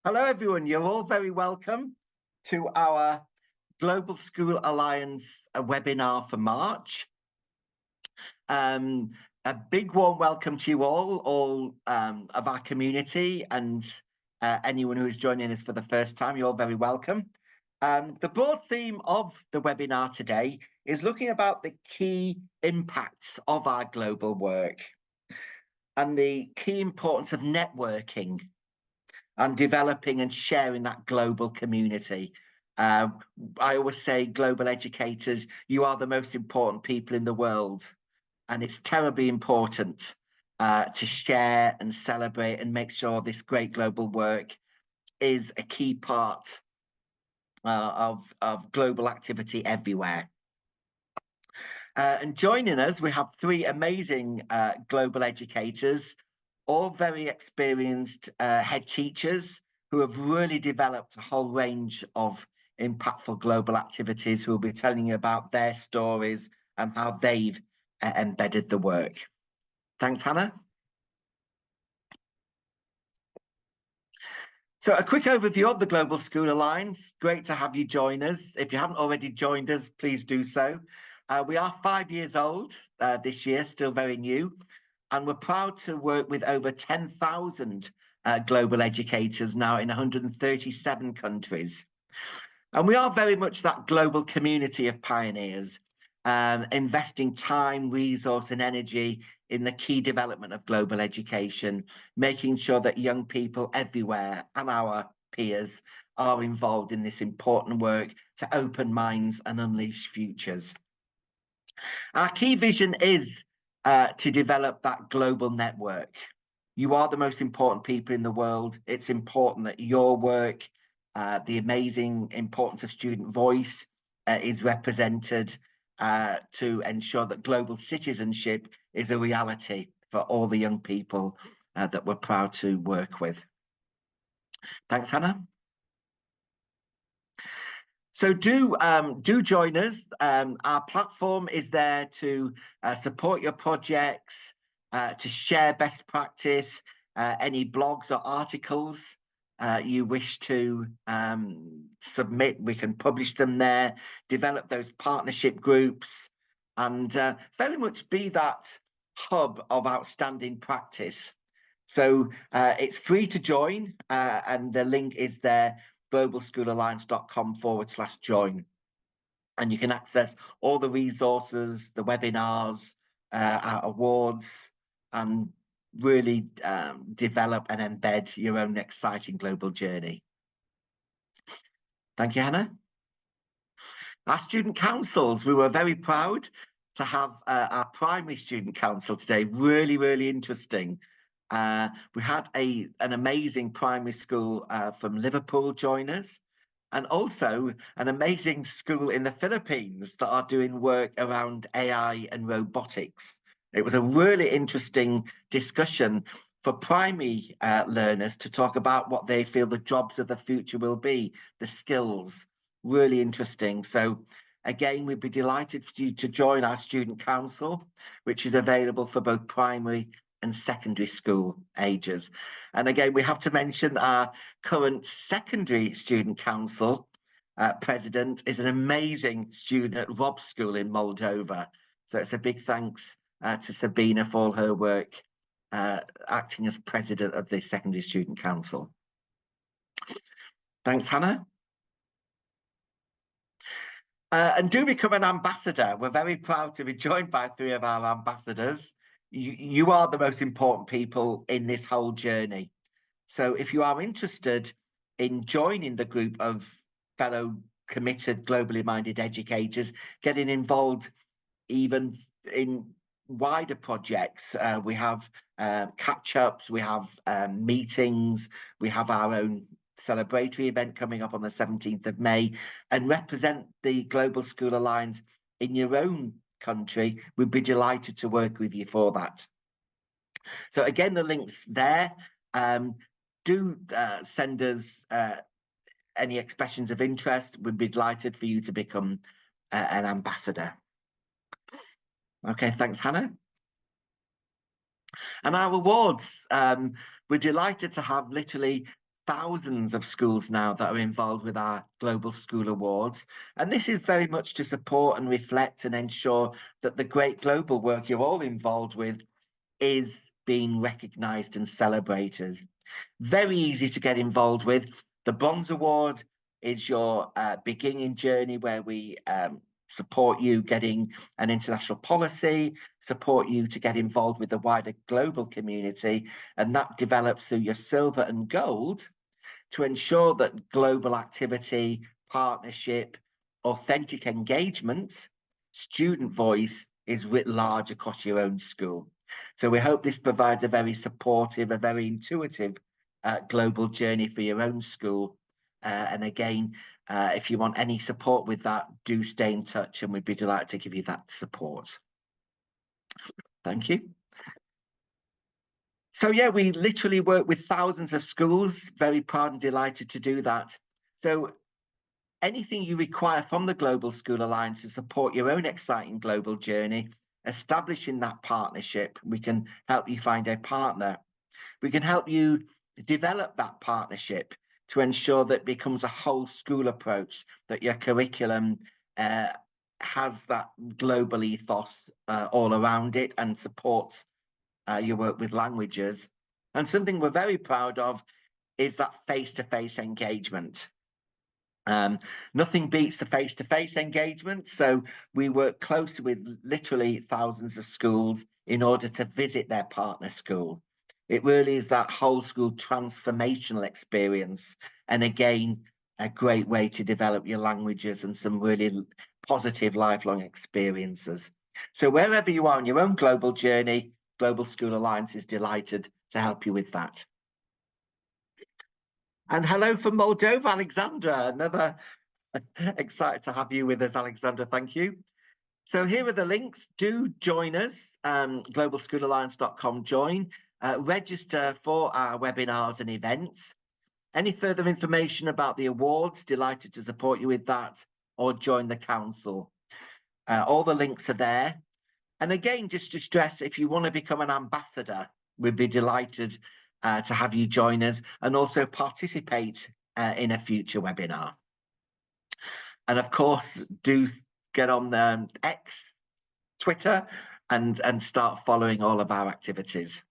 Hello, everyone. You're all very welcome to our Global School Alliance webinar for March. A big warm welcome to you all of our community and anyone who is joining us for the first time. You're all very welcome. The broad theme of the webinar today is looking about the key impacts of our global work and the key importance of networking and developing and sharing that global community. I always say, global educators, you are the most important people in the world. And it's terribly important to share and celebrate and make sure this great global work is a key part of global activity everywhere. And joining us, we have three amazing global educators, all very experienced head teachers who have really developed a whole range of impactful global activities, who will be telling you about their stories and how they've embedded the work. Thanks, Hannah. So a quick overview of the Global School Alliance. Great to have you join us. If you haven't already joined us, please do so. We are 5 years old this year, still very new. And we're proud to work with over 10,000 global educators now in 137 countries. And we are very much that global community of pioneers, investing time, resource, and energy in the key development of global education, making sure that young people everywhere and our peers are involved in this important work to open minds and unleash futures. Our key vision is to develop that global network. You are the most important people in the world. It's important that your work, the amazing importance of student voice is represented to ensure that global citizenship is a reality for all the young people that we're proud to work with. Thanks, Hannah. So do join us. Our platform is there to support your projects, to share best practice, any blogs or articles you wish to submit. We can publish them there, develop those partnership groups, and very much be that hub of outstanding practice. So it's free to join, and the link is there, globalschoolalliance.com/join. And you can access all the resources, the webinars, our awards, and really develop and embed your own exciting global journey. Thank you, Hannah. Our student councils, we were very proud to have our primary student council today. Really, really interesting. We had an amazing primary school from Liverpool join us, and also an amazing school in the Philippines that are doing work around AI and robotics. It was a really interesting discussion for primary learners to talk about what they feel the jobs of the future will be, the skills. Really interesting. So again, we'd be delighted for you to join our student council, which is available for both primary and secondary school ages. And again, we have to mention our current secondary student council president is an amazing student at Rob's School in Moldova. So it's a big thanks to Sabina for all her work acting as president of the secondary student council. Thanks, Hannah. And do become an ambassador. We're very proud to be joined by 3 of our ambassadors. You are the most important people in this whole journey. So if you are interested in joining the group of fellow committed, globally minded educators, getting involved even in wider projects, we have catch-ups, we have meetings, we have our own celebratory event coming up on the 17th of May, and represent the Global School Alliance in your own country. We'd be delighted to work with you for that. So again, the link's there. Do send us any expressions of interest. We'd be delighted for you to become an ambassador. Okay, thanks, Hannah. And our awards, we're delighted to have literally thousands of schools now that are involved with our Global School Awards. And this is very much to support and reflect and ensure that the great global work you're all involved with is being recognised and celebrated. Very easy to get involved with. The Bronze Award is your beginning journey where we support you getting an international policy, support you to get involved with the wider global community, and that develops through your silver and gold to ensure that global activity, partnership, authentic engagement, student voice is writ large across your own school. So we hope this provides a very supportive, a very intuitive global journey for your own school. And again, if you want any support with that, do stay in touch and we'd be delighted to give you that support. Thank you. So yeah, we literally work with thousands of schools, very proud and delighted to do that. So anything you require from the Global School Alliance to support your own exciting global journey, establishing that partnership, we can help you find a partner. We can help you develop that partnership to ensure that it becomes a whole school approach, that your curriculum has that global ethos all around it and supports your work with languages. And something we're very proud of is that face-to-face engagement. Nothing beats the face-to-face engagement. So we work closely with literally thousands of schools in order to visit their partner school. It really is that whole school transformational experience. And again, a great way to develop your languages and some really positive lifelong experiences. So wherever you are on your own global journey, Global School Alliance is delighted to help you with that. And hello from Moldova, Alexandra. Another excited to have you with us, Alexandra. Thank you. So here are the links. Do join us, globalschoolalliance.com, join, register for our webinars and events. Any further information about the awards, delighted to support you with that, or join the council. All the links are there. And again, just to stress, if you want to become an ambassador, we'd be delighted to have you join us and also participate in a future webinar. And of course, do get on X, Twitter, and start following all of our activities.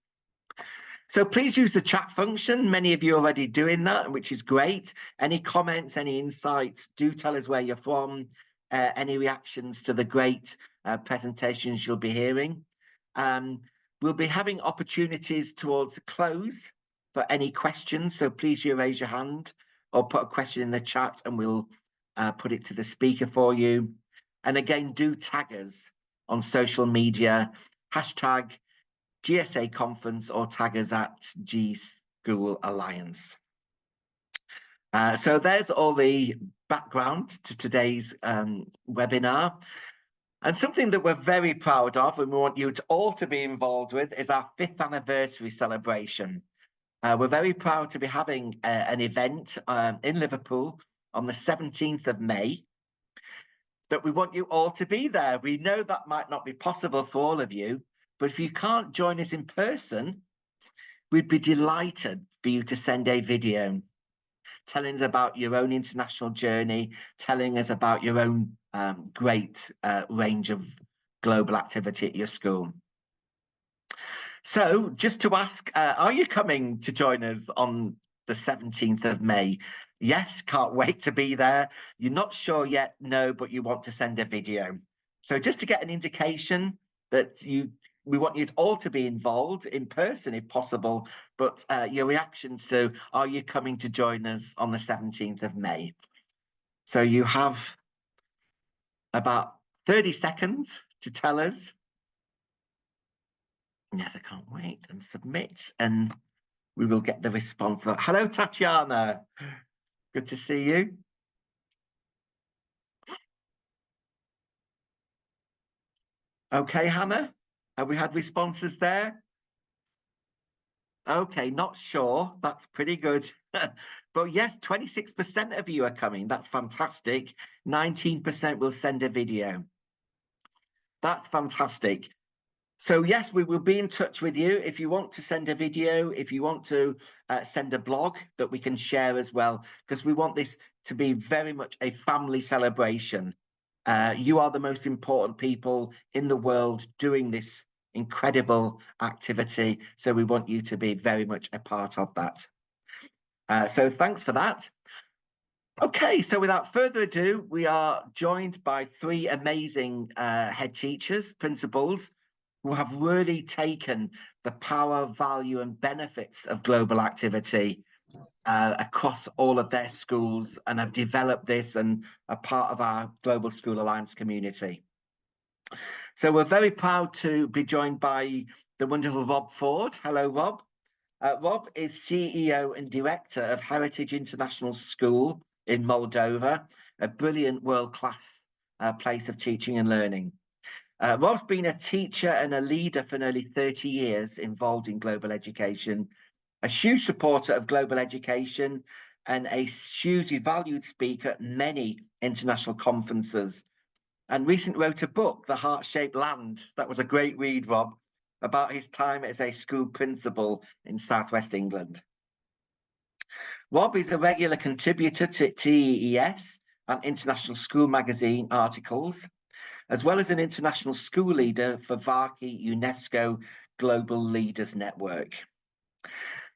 So please use the chat function. Many of you are already doing that, which is great. Any comments, any insights, do tell us where you're from, any reactions to the great presentations you'll be hearing. We'll be having opportunities towards the close for any questions. So please you raise your hand or put a question in the chat and we'll put it to the speaker for you. And again, do tag us on social media, hashtag GSA Conference or tag us at G School Alliance. So there's all the background to today's webinar. And something that we're very proud of and we want you all to be involved with is our 5th anniversary celebration. We're very proud to be having an event in Liverpool on the 17th of May that we want you all to be there. We know that might not be possible for all of you, but if you can't join us in person, we'd be delighted for you to send a video telling us about your own international journey, telling us about your own great range of global activity at your school. So just to ask, are you coming to join us on the 17th of May? Yes, can't wait to be there. You're not sure yet, no, but you want to send a video. So just to get an indication that we want you all to be involved in person if possible, but your reactions to, are you coming to join us on the 17th of May? So you have about 30 seconds to tell us. Yes, I can't wait, and submit, and we will get the response. Hello, Tatiana. Good to see you. Okay, Hannah, have we had responses there? Okay, not sure. That's pretty good. But yes, 26% of you are coming. That's fantastic. 19% will send a video. That's fantastic. So yes, we will be in touch with you. If you want to send a video, if you want to send a blog that we can share as well, because we want this to be very much a family celebration. You are the most important people in the world doing this incredible activity. So we want you to be very much a part of that. So thanks for that. Okay, so without further ado, we are joined by three amazing head teachers, principals, who have really taken the power, value, and benefits of global activity across all of their schools and have developed this and are part of our Global School Alliance community. So we're very proud to be joined by the wonderful Rob Ford. Hello, Rob. Rob is CEO and Director of Heritage International School in Moldova, a brilliant world-class place of teaching and learning. Rob's been a teacher and a leader for nearly 30 years involved in global education, a huge supporter of global education and a hugely valued speaker at many international conferences. And recently wrote a book, The Heart-Shaped Land. That was a great read, Rob, about his time as a school principal in Southwest England. Rob is a regular contributor to TES and International School Magazine articles, as well as an international school leader for Varkey UNESCO Global Leaders Network.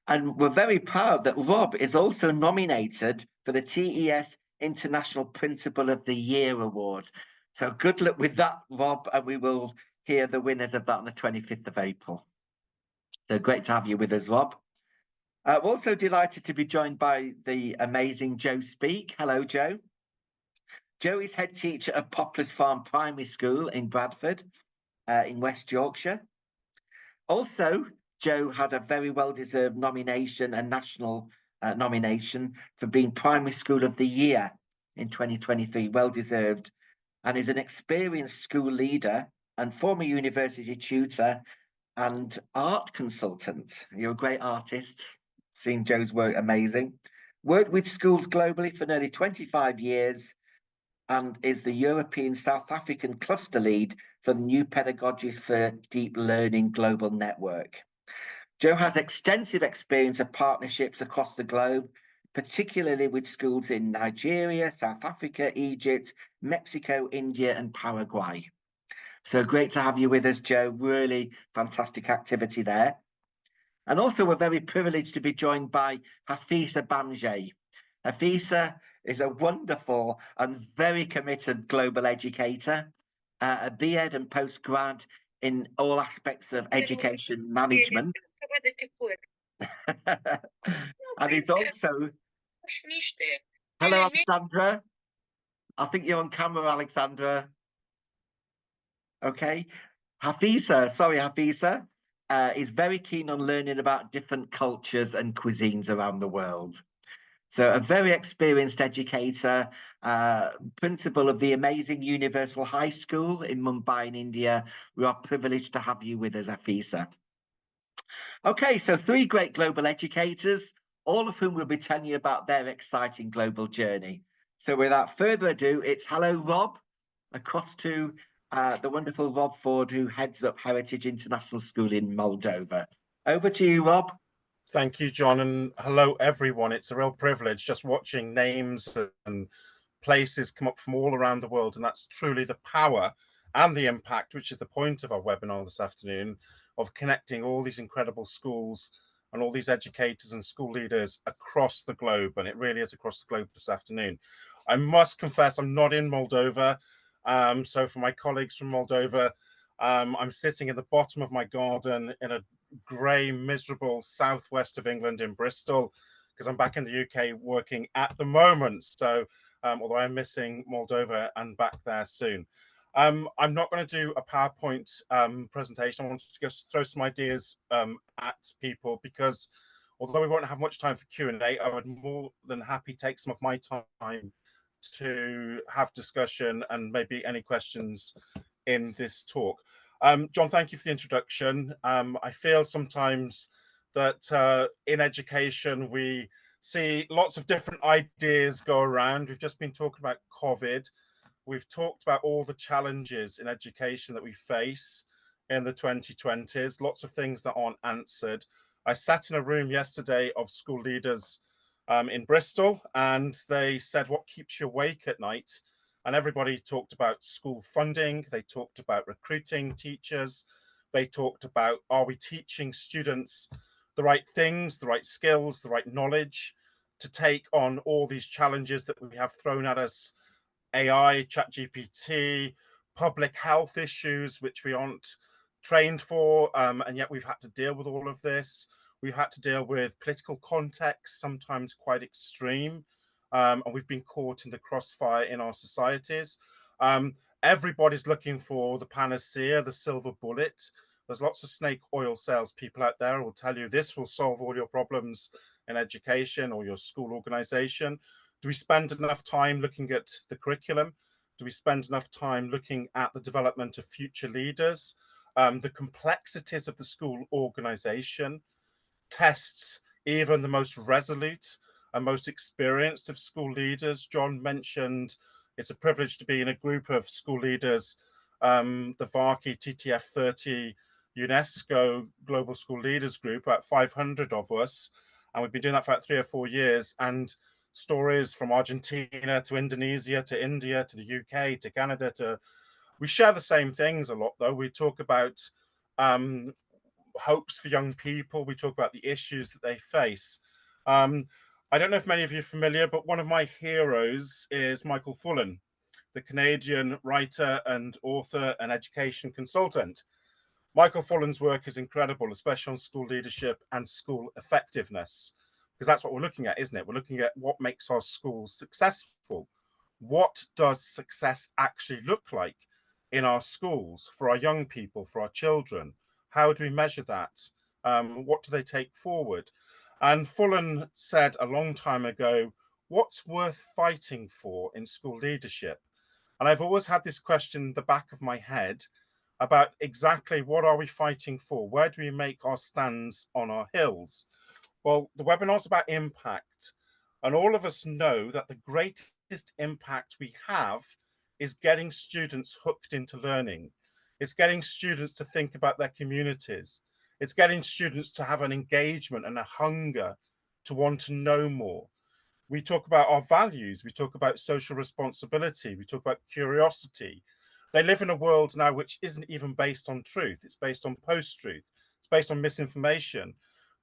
And we're very proud that Rob is also nominated for the TES International Principal of the Year Award. So good luck with that, Rob, and we will hear the winners of that on the 25th of April. So great to have you with us, Rob. We're also delighted to be joined by the amazing Joe Speak. Hello, Joe. Joe is head teacher of Poplars Farm Primary School in Bradford, in West Yorkshire. Also, Joe had a very well-deserved nomination, a national nomination for being Primary School of the Year in 2023, well-deserved, and is an experienced school leader and former university tutor and art consultant. You're a great artist. Seen Joe's work, amazing. Worked with schools globally for nearly 25 years and is the European South African cluster lead for the New Pedagogies for Deep Learning Global Network. Joe has extensive experience of partnerships across the globe, particularly with schools in Nigeria, South Africa, Egypt, Mexico, India, and Paraguay. So great to have you with us, Joe. Really fantastic activity there. And also, we're very privileged to be joined by Hafisa Bamje. Hafisa is a wonderful and very committed global educator, a BEd and postgrad in all aspects of education management. And he's also... Hello, Alexandra. I think you're on camera, Alexandra. Okay. Hafisa is very keen on learning about different cultures and cuisines around the world. So a very experienced educator, principal of the amazing Universal High School in Mumbai in India. We are privileged to have you with us, Hafisa. Okay, so three great global educators, all of whom will be telling you about their exciting global journey. So without further ado, it's hello, Rob, across to the wonderful Rob Ford, who heads up Heritage International School in Moldova. Over to you, Rob. Thank you, John, and hello, everyone. It's a real privilege just watching names and places come up from all around the world, and that's truly the power and the impact, which is the point of our webinar this afternoon, of connecting all these incredible schools and all these educators and school leaders across the globe, and it really is across the globe this afternoon. I must confess I'm not in Moldova, so for my colleagues from Moldova, I'm sitting in the bottom of my garden in a grey, miserable southwest of England in Bristol, because I'm back in the UK working at the moment. So although I'm missing Moldova and back there soon. I'm not going to do a PowerPoint presentation. I wanted to just throw some ideas at people, because although we won't have much time for Q&A, I would more than happy take some of my time to have discussion and maybe any questions in this talk. John, thank you for the introduction. I feel sometimes that in education, we see lots of different ideas go around. We've just been talking about COVID. We've talked about all the challenges in education that we face in the 2020s, lots of things that aren't answered. I sat in a room yesterday of school leaders in Bristol, and they said, what keeps you awake at night? And everybody talked about school funding. They talked about recruiting teachers. They talked about, are we teaching students the right things, the right skills, the right knowledge to take on all these challenges that we have thrown at us? AI, ChatGPT, public health issues, which we aren't trained for, and yet we've had to deal with all of this. We've had to deal with political context, sometimes quite extreme, and we've been caught in the crossfire in our societies. Everybody's looking for the panacea, the silver bullet. There's lots of snake oil salespeople out there who will tell you this will solve all your problems in education or your school organization. Do we spend enough time looking at the curriculum? Do we spend enough time looking at the development of future leaders, the complexities of the school organization, tests even the most resolute and most experienced of school leaders? John mentioned it's a privilege to be in a group of school leaders, the VARCI TTF 30 UNESCO Global School Leaders Group, about 500 of us. And we've been doing that for about 3 or 4 years. And stories from Argentina to Indonesia to India to the UK to Canada to, we share the same things a lot though. We talk about hopes for young people. We talk about the issues that they face. I don't know if many of you are familiar, but one of my heroes is Michael Fullan, the Canadian writer and author and education consultant. Michael Fullan's work is incredible, especially on school leadership and school effectiveness, because that's what we're looking at, isn't it? We're looking at what makes our schools successful. What does success actually look like in our schools for our young people, for our children? How do we measure that? What do they take forward? And Fullan said a long time ago, what's worth fighting for in school leadership? And I've always had this question in the back of my head about exactly what are we fighting for? Where do we make our stands on our hills? Well, the webinar's about impact, and all of us know that the greatest impact we have is getting students hooked into learning. It's getting students to think about their communities. It's getting students to have an engagement and a hunger to want to know more. We talk about our values. We talk about social responsibility. We talk about curiosity. They live in a world now which isn't even based on truth. It's based on post-truth. It's based on misinformation.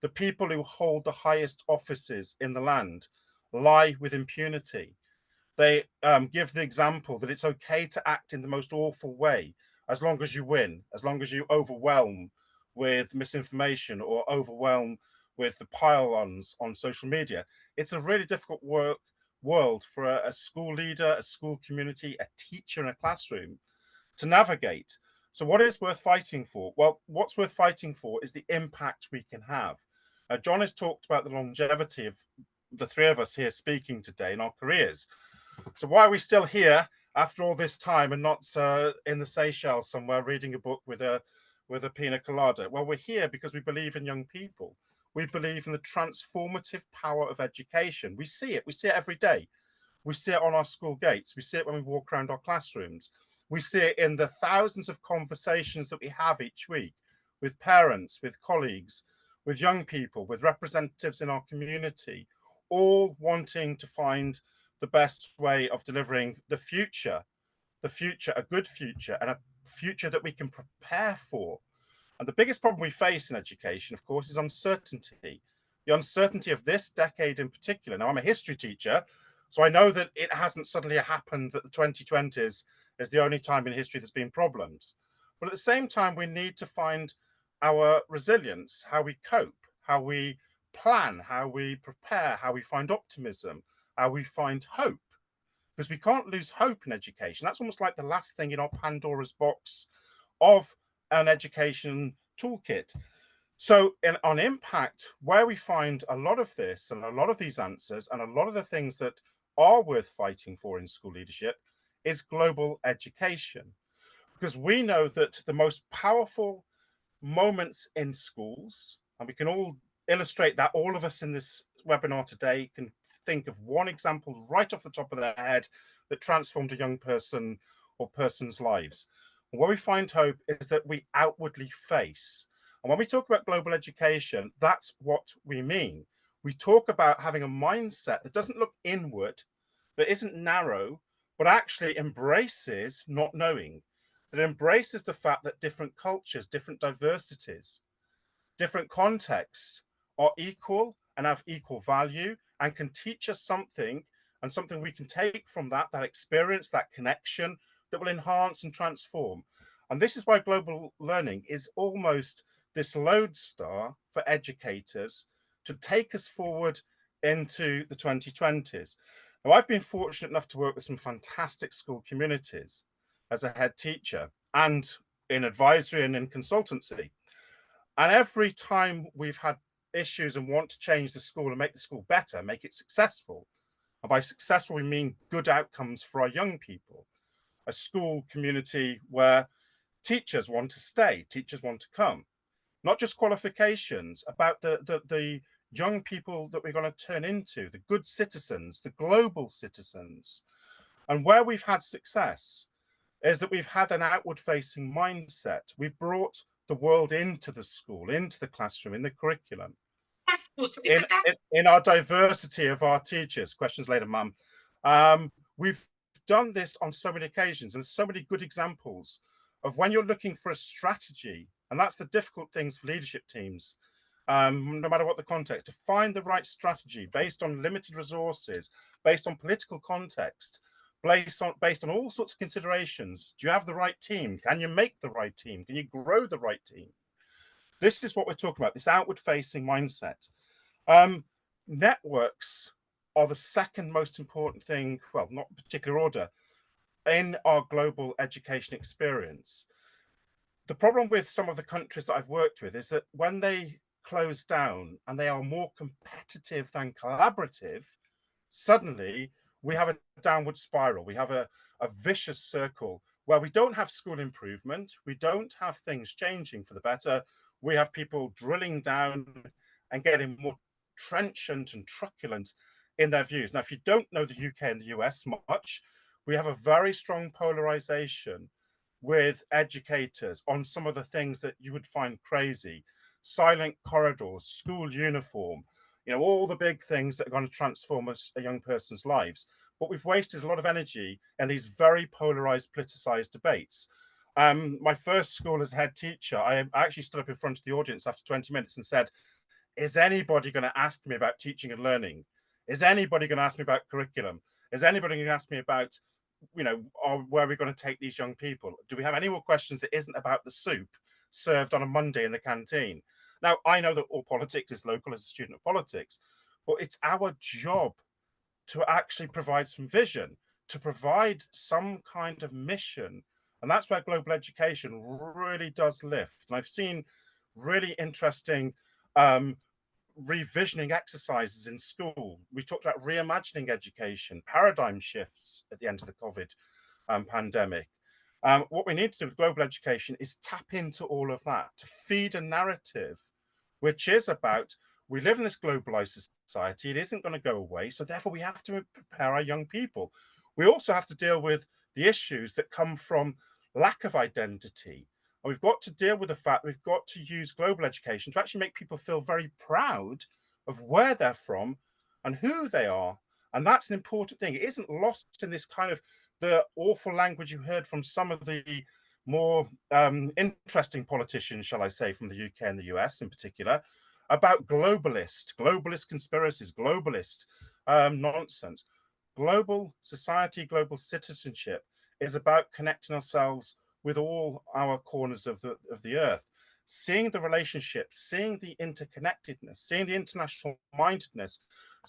The people who hold the highest offices in the land lie with impunity. They give the example that it's okay to act in the most awful way as long as you win, as long as you overwhelm with misinformation or overwhelm with the pile-ons on social media. It's a really difficult world for a school leader, a school community, a teacher in a classroom to navigate. So what is worth fighting for? Well, what's worth fighting for is the impact we can have. John has talked about the longevity of the three of us here speaking today in our careers. So why are we still here after all this time and not in the Seychelles somewhere reading a book with a pina colada? Well, we're here because we believe in young people. We believe in the transformative power of education. We see it every day. We see it on our school gates. We see it when we walk around our classrooms. We see it in the thousands of conversations that we have each week with parents, with colleagues, with young people, with representatives in our community, all wanting to find the best way of delivering the future, a good future, and a future that we can prepare for. And the biggest problem we face in education, of course, is uncertainty. The uncertainty of this decade in particular. Now, I'm a history teacher, so I know that it hasn't suddenly happened that the 2020s is the only time in history there's been problems. But at the same time, we need to find our resilience, how we cope, how we plan, how we prepare, how we find optimism, how we find hope. Because we can't lose hope in education. That's almost like the last thing in our Pandora's box of an education toolkit. So on impact, where we find a lot of this and a lot of these answers and a lot of the things that are worth fighting for in school leadership is global education. Because we know that the most powerful moments in schools, and we can all illustrate that, all of us in this webinar today can think of one example right off the top of their head that transformed a young person or person's lives. And where we find hope is that we outwardly face. And when we talk about global education, that's what we mean. We talk about having a mindset that doesn't look inward, that isn't narrow, but actually embraces not knowing, that embraces the fact that different cultures, different diversities, different contexts are equal and have equal value and can teach us something, and something we can take from that experience, that connection, that will enhance and transform. And this is why global learning is almost this lodestar for educators to take us forward into the 2020s. Now, I've been fortunate enough to work with some fantastic school communities as a head teacher and in advisory and in consultancy. And every time we've had issues and want to change the school and make the school better, make it successful, and by successful, we mean good outcomes for our young people, a school community where teachers want to stay, teachers want to come, not just qualifications, about the young people that we're going to turn into, the good citizens, the global citizens. And where we've had success is that we've had an outward facing mindset. We've brought the world into the school, into the classroom, in the curriculum. In our diversity of our teachers, questions later, Mum. We've done this on so many occasions and so many good examples of when you're looking for a strategy, and that's the difficult things for leadership teams, no matter what the context, to find the right strategy based on limited resources, based on political context, based on all sorts of considerations. Do you have the right team? Can you make the right team? Can you grow the right team? This is what we're talking about, this outward facing mindset. Networks are the second most important thing, well, not particular order, in our global education experience. The problem with some of the countries that I've worked with is that when they close down and they are more competitive than collaborative, suddenly we have a downward spiral. We have a vicious circle where we don't have school improvement. We don't have things changing for the better. We have people drilling down and getting more trenchant and truculent in their views. Now, if you don't know the UK and the US much, we have a very strong polarization with educators on some of the things that you would find crazy. Silent corridors, school uniform, all the big things that are going to transform a young person's lives. But we've wasted a lot of energy in these very polarized, politicized debates. My first school as head teacher, I actually stood up in front of the audience after 20 minutes and said, is anybody going to ask me about teaching and learning? Is anybody going to ask me about curriculum? Is anybody going to ask me about, where we're going to take these young people? Do we have any more questions that isn't about the soup served on a Monday in the canteen? Now, I know that all politics is local as a student of politics, but it's our job to actually provide some vision, to provide some kind of mission. And that's where global education really does lift. And I've seen really interesting revisioning exercises in school. We talked about reimagining education, paradigm shifts at the end of the COVID pandemic. What we need to do with global education is tap into all of that to feed a narrative, which is about, we live in this globalized society. It isn't going to go away. So therefore, we have to prepare our young people. We also have to deal with the issues that come from lack of identity. And we've got to deal with the fact we've got to use global education to actually make people feel very proud of where they're from and who they are. And that's an important thing. It isn't lost in this kind of the awful language you heard from some of the more interesting politicians, shall I say, from the UK and the US in particular, about globalist conspiracies, globalist nonsense. Global society, global citizenship is about connecting ourselves with all our corners of the earth, seeing the relationships, seeing the interconnectedness, seeing the international mindedness.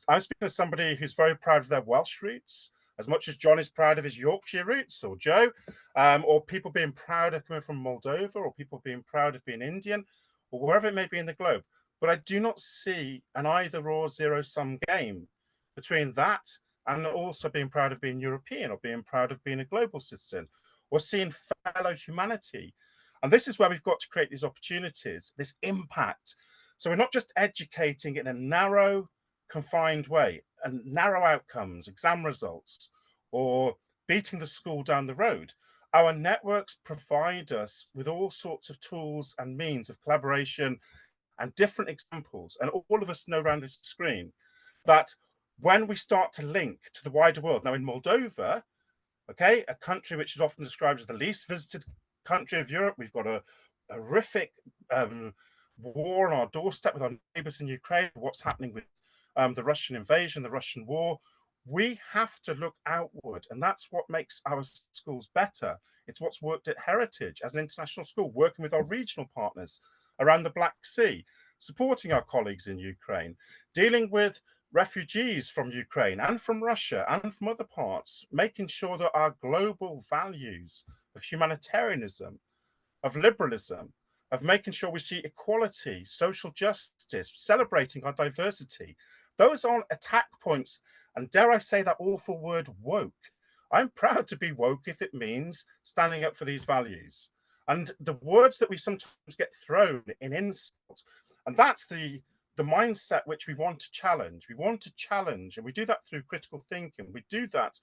I'm speaking as somebody who's very proud of their Welsh roots, as much as John is proud of his Yorkshire roots, or Joe, or people being proud of coming from Moldova, or people being proud of being Indian, or wherever it may be in the globe. But I do not see an either or zero-sum game between that and also being proud of being European, or being proud of being a global citizen, or seeing fellow humanity. And this is where we've got to create these opportunities, this impact. So we're not just educating in a narrow, confined way, and narrow outcomes, exam results, or beating the school down the road. Our networks provide us with all sorts of tools and means of collaboration and different examples. And all of us know around this screen that when we start to link to the wider world, now in Moldova, okay, a country which is often described as the least visited country of Europe, we've got a horrific war on our doorstep with our neighbors in Ukraine, what's happening with the Russian invasion, the Russian war. We have to look outward, and that's what makes our schools better. It's what's worked at Heritage as an international school, working with our regional partners around the Black Sea, supporting our colleagues in Ukraine, dealing with refugees from Ukraine and from Russia and from other parts, making sure that our global values of humanitarianism, of liberalism, of making sure we see equality, social justice, celebrating our diversity, those aren't attack points. And dare I say that awful word woke? I'm proud to be woke if it means standing up for these values. And the words that we sometimes get thrown in insults, and that's the mindset which we want to challenge. We want to challenge, and we do that through critical thinking. We do that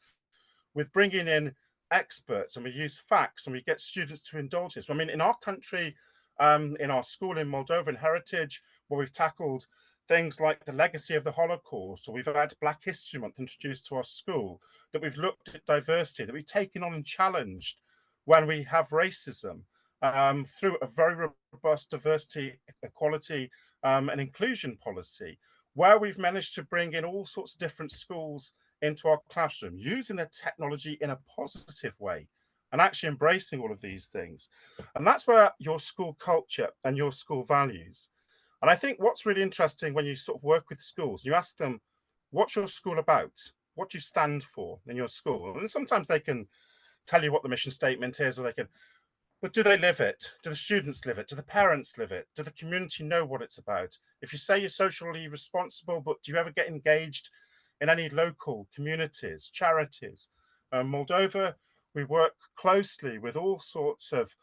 with bringing in experts, and we use facts, and we get students to indulge this. I mean, in our country, in our school in Moldova and Heritage, where we've tackled things like the legacy of the Holocaust, or we've had Black History Month introduced to our school, that we've looked at diversity, that we've taken on and challenged when we have racism through a very robust diversity, equality, and inclusion policy, where we've managed to bring in all sorts of different schools into our classroom, using the technology in a positive way and actually embracing all of these things. And that's where your school culture and your school values. And I think what's really interesting when you sort of work with schools, you ask them, what's your school about? What do you stand for in your school? And sometimes they can tell you what the mission statement is, or they can, but do they live it? Do the students live it? Do the parents live it? Do the community know what it's about? If you say you're socially responsible, but do you ever get engaged in any local communities, charities? Moldova, we work closely with all sorts of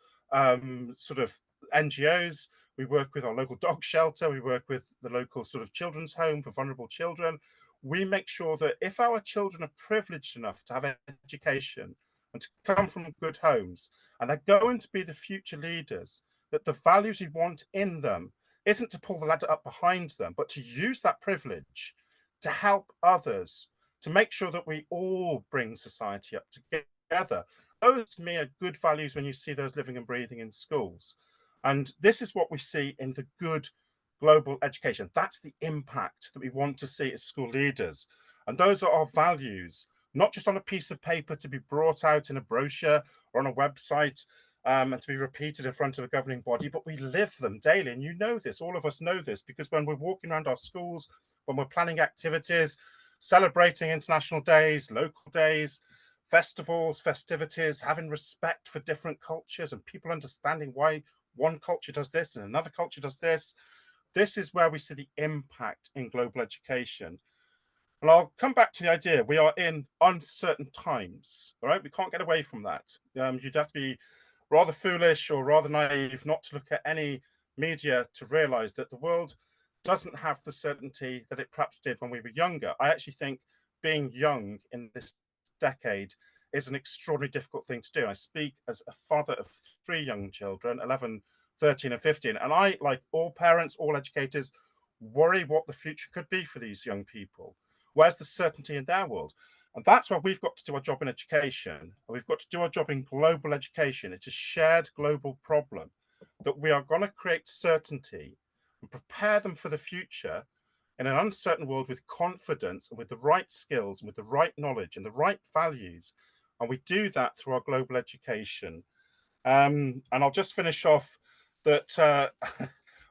sort of NGOs. We work with our local dog shelter. We work with the local sort of children's home for vulnerable children. We make sure that if our children are privileged enough to have education and to come from good homes, and they're going to be the future leaders, that the values we want in them isn't to pull the ladder up behind them, but to use that privilege to help others, to make sure that we all bring society up together. Those, to me, are good values when you see those living and breathing in schools. And this is what we see in the good global education. That's the impact that we want to see as school leaders. And those are our values, not just on a piece of paper to be brought out in a brochure or on a website and to be repeated in front of a governing body, but we live them daily. And you know this, all of us know this, because when we're walking around our schools, when we're planning activities, celebrating international days, local days, festivals, festivities, having respect for different cultures and people understanding why one culture does this and another culture does this, this is where we see the impact in global education. And I'll come back to the idea, we are in uncertain times, all right? We can't get away from that. You'd have to be rather foolish or rather naive not to look at any media to realize that the world doesn't have the certainty that it perhaps did when we were younger. I actually think being young in this decade is an extraordinarily difficult thing to do. I speak as a father of 3 young children, 11, 13 and 15. And I, like all parents, all educators, worry what the future could be for these young people. Where's the certainty in their world? And that's where we've got to do our job in education. We've got to do our job in global education. It's a shared global problem that we are going to create certainty and prepare them for the future in an uncertain world with confidence and with the right skills and with the right knowledge and the right values. And we do that through our global education. And I'll just finish off that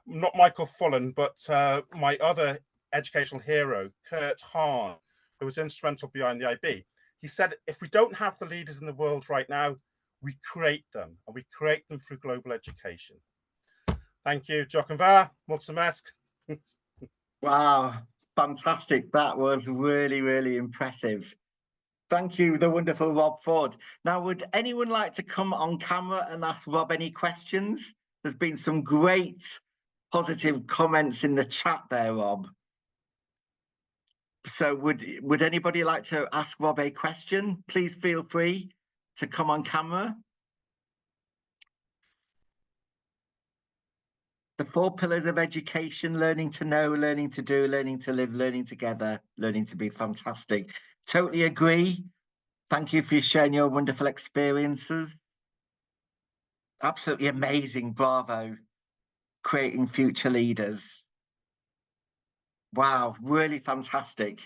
not Michael Fullen, but my other educational hero, Kurt Hahn, who was instrumental behind the IB. He said, if we don't have the leaders in the world right now, we create them, and we create them through global education. Thank you, Jochen Var, mulțumesc. Wow, fantastic. That was really, really impressive. Thank you, the wonderful Rob Ford. Now, would anyone like to come on camera and ask Rob any questions? There's been some great positive comments in the chat there, Rob. So would anybody like to ask Rob a question? Please feel free to come on camera. The 4 pillars of education: learning to know, learning to do, learning to live, learning together, learning to be. Fantastic. Totally agree. Thank you for sharing your wonderful experiences. Absolutely amazing. Bravo. Creating future leaders. Wow, really fantastic.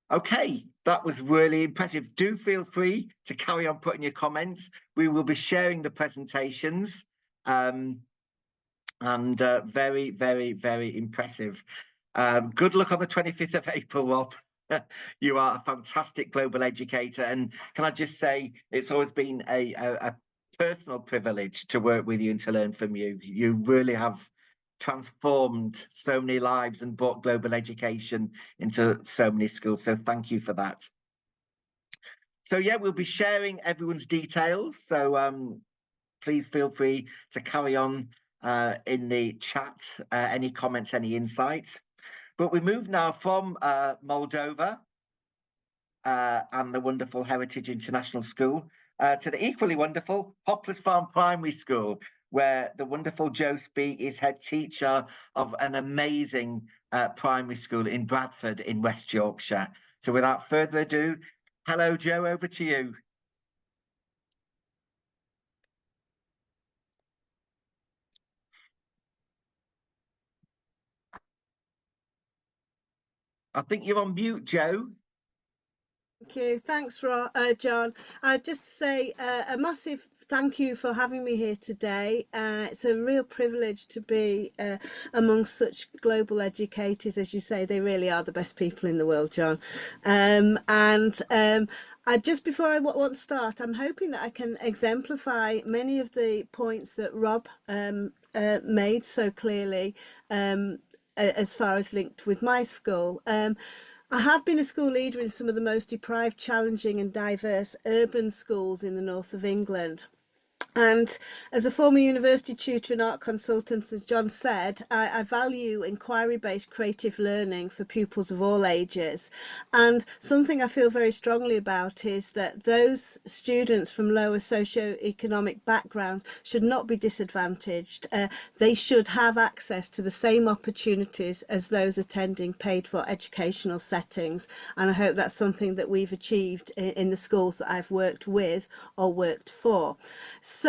Okay, that was really impressive. Do feel free to carry on putting your comments. We will be sharing the presentations. And very, very, very impressive. Good luck on the 25th of April, Rob. You are a fantastic global educator. And can I just say, it's always been a personal privilege to work with you and to learn from you. You really have transformed so many lives and brought global education into so many schools. So thank you for that. So yeah, we'll be sharing everyone's details. So please feel free to carry on in the chat, any comments, any insights. But we move now from Moldova and the wonderful Heritage International School to the equally wonderful Poplars Farm Primary School, where the wonderful Joe Spee is head teacher of an amazing primary school in Bradford in West Yorkshire. So without further ado, hello, Joe, over to you. I think you're on mute, Joe. Thank you. Thanks, John. I'd just say a massive thank you for having me here today. It's a real privilege to be amongst such global educators. As you say, they really are the best people in the world, John. Just before I want to start, I'm hoping that I can exemplify many of the points that Rob made so clearly as far as linked with my school. I have been a school leader in some of the most deprived, challenging and diverse urban schools in the north of England. And as a former university tutor and art consultant, as John said, I value inquiry-based creative learning for pupils of all ages. And something I feel very strongly about is that those students from lower socio-economic background should not be disadvantaged. They should have access to the same opportunities as those attending paid-for educational settings. And I hope that's something that we've achieved in the schools that I've worked with or worked for. So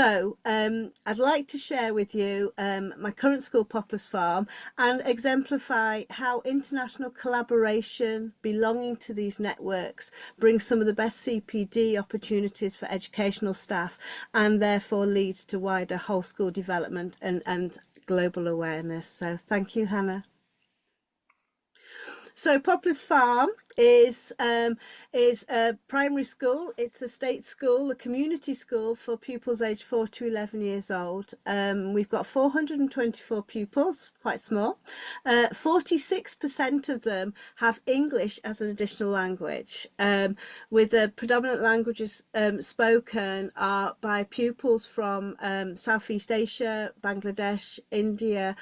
I'd like to share with you my current school, Poplars Farm, and exemplify how international collaboration belonging to these networks brings some of the best CPD opportunities for educational staff and therefore leads to wider whole school development and global awareness. So thank you, Hannah. So Poplars Farm is a primary school. It's a state school, a community school for pupils aged 4 to 11 years old. We've got 424 pupils, quite small. 46% of them have English as an additional language, with the predominant languages spoken are by pupils from Southeast Asia, Bangladesh, India,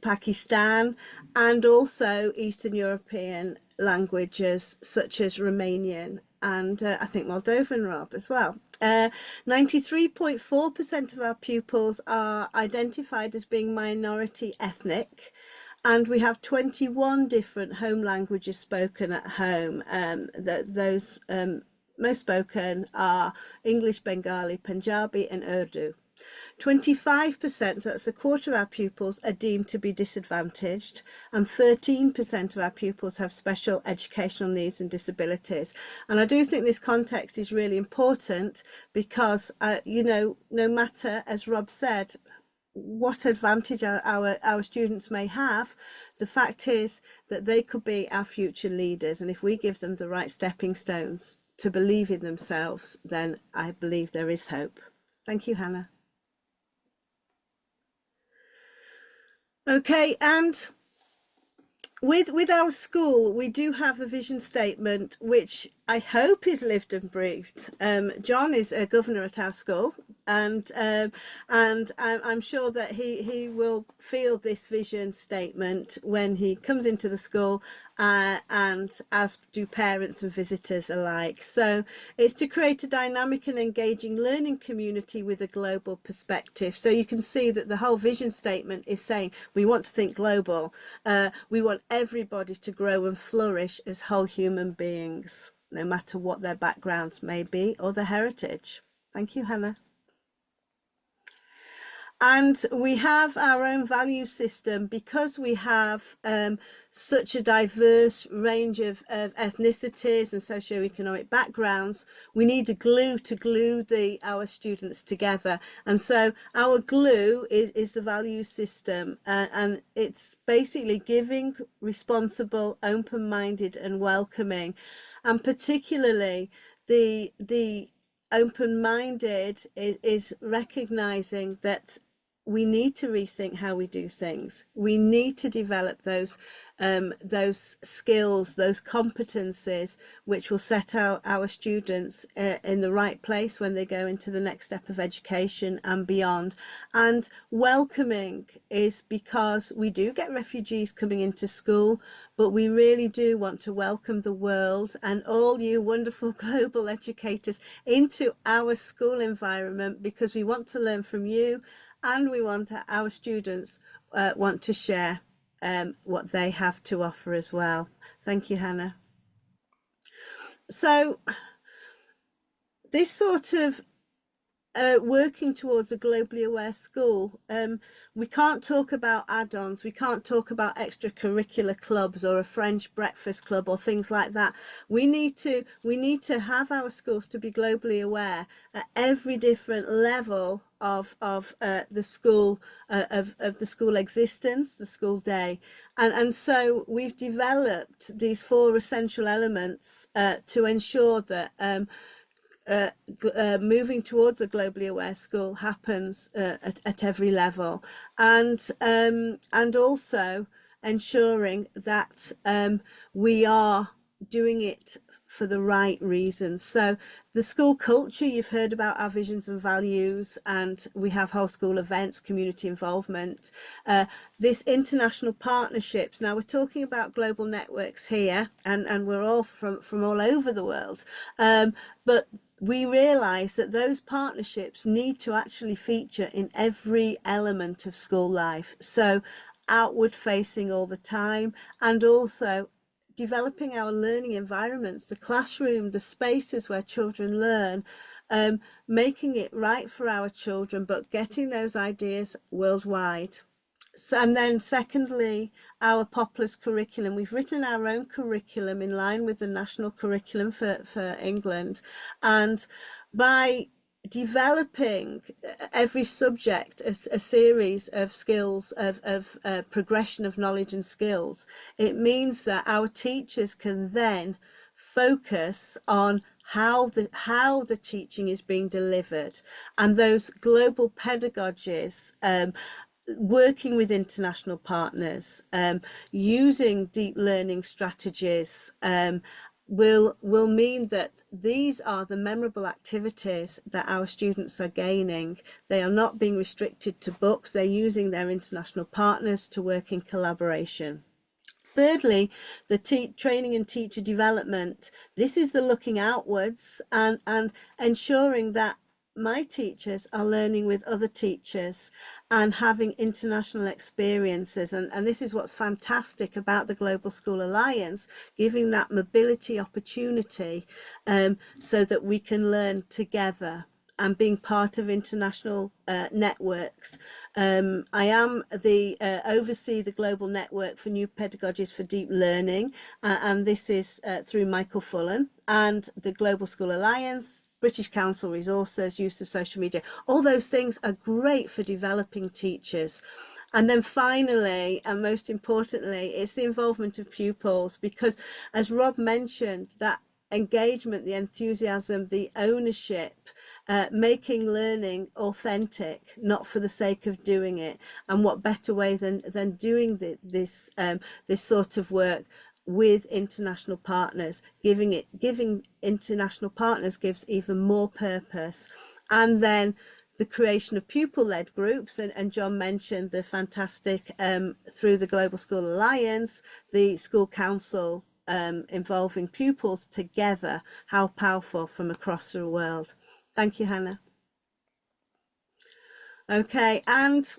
Pakistan, and also Eastern European languages such as Romanian and I think Moldovan, Rob, as well. 93.4% of our pupils are identified as being minority ethnic, and we have 21 different home languages spoken at home. Those most spoken are English, Bengali, Punjabi and Urdu. 25%, so that's a quarter of our pupils, are deemed to be disadvantaged, and 13% of our pupils have special educational needs and disabilities. And I do think this context is really important because, you know, no matter, as Rob said, what advantage our students may have, the fact is that they could be our future leaders. And if we give them the right stepping stones to believe in themselves, then I believe there is hope. Thank you, Hannah. Okay, and with our school, we do have a vision statement, which I hope is lived and breathed. John is a governor at our school, and I'm sure that he will feel this vision statement when he comes into the school, and as do parents and visitors alike. So it's to create a dynamic and engaging learning community with a global perspective. So you can see that the whole vision statement is saying we want to think global. We want everybody to grow and flourish as whole human beings, no matter what their backgrounds may be or their heritage. Thank you, Hannah. And we have our own value system because we have such a diverse range of ethnicities and socioeconomic backgrounds. We need a glue to glue our students together. And so our glue is the value system, and it's basically giving, responsible, open-minded and welcoming. And particularly the open-minded is recognizing that we need to rethink how we do things. We need to develop those skills, those competencies, which will set our students in the right place when they go into the next step of education and beyond. And welcoming is because we do get refugees coming into school, but we really do want to welcome the world and all you wonderful global educators into our school environment, because we want to learn from you, and we want our students want to share what they have to offer as well. Thank you, Hannah. So this sort of working towards a globally aware school, we can't talk about add-ons, we can't talk about extracurricular clubs or a French breakfast club or things like that. We need to have our schools to be globally aware at every different level of the school of the school existence, the school day, and so we've developed these 4 essential elements to ensure that moving towards a globally aware school happens at every level, and also ensuring that we are doing it for the right reasons. So the school culture, you've heard about our visions and values, and we have whole school events, community involvement, this international partnerships. Now we're talking about global networks here, and we're all from all over the world, but we realise that those partnerships need to actually feature in every element of school life. So outward facing all the time, and also developing our learning environments, the classroom, the spaces where children learn, making it right for our children, but getting those ideas worldwide. So, and then secondly, our Poplars curriculum. We've written our own curriculum in line with the national curriculum for England, and by developing every subject a series of skills of progression of knowledge and skills, it means that our teachers can then focus on how the teaching is being delivered, and those global pedagogies, working with international partners, using deep learning strategies, will mean that these are the memorable activities that our students are gaining. They are not being restricted to books. They're using their international partners to work in collaboration. Thirdly, the training and teacher development. This is the looking outwards and ensuring that my teachers are learning with other teachers and having international experiences, and this is what's fantastic about the Global School Alliance, giving that mobility opportunity, so that we can learn together and being part of international networks. I am oversee the global network for new pedagogies for deep learning, and this is through Michael Fullen and the Global School Alliance, British Council resources, use of social media. All those things are great for developing teachers. And then finally, and most importantly, it's the involvement of pupils, because as Rob mentioned, that engagement, the enthusiasm, the ownership, making learning authentic, not for the sake of doing it. And what better way than doing this sort of work with international partners, giving international partners gives even more purpose. And then the creation of pupil-led groups, and John mentioned the fantastic, through the Global School Alliance, the school council involving pupils together, how powerful, from across the world. Thank you, Hannah. Okay, and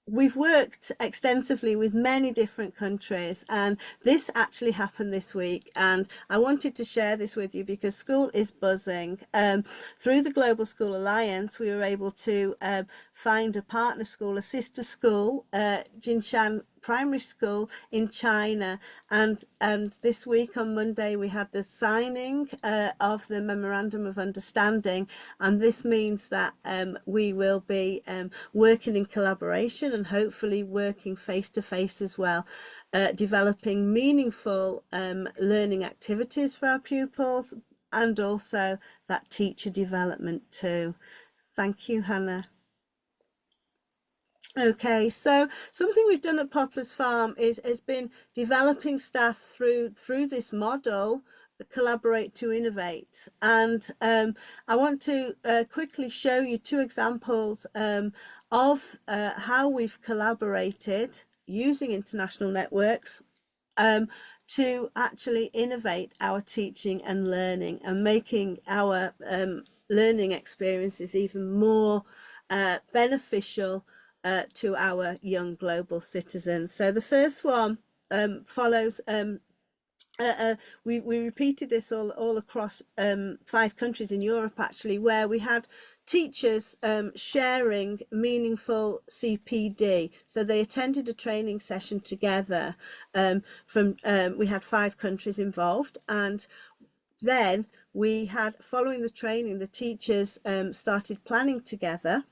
we've worked extensively with many different countries, and this actually happened this week, and I wanted to share this with you because school is buzzing. Through the Global School Alliance, we were able to find a partner school, a sister school, Jinshan Primary School in China, and this week on Monday we had the signing of the Memorandum of Understanding, and this means that we will be working in collaboration and hopefully working face to face as well, developing meaningful learning activities for our pupils, and also that teacher development too. Thank you, Hannah. Okay, so something we've done at Poplar's Farm has been developing staff through this model, collaborate to innovate, and I want to quickly show you two examples of how we've collaborated using international networks to actually innovate our teaching and learning, and making our learning experiences even more beneficial to our young global citizens. So the first one follows, we repeated this all across 5 countries in Europe actually, where we had teachers sharing meaningful CPD. So they attended a training session together we had 5 countries involved, and then we had, following the training, the teachers started planning together,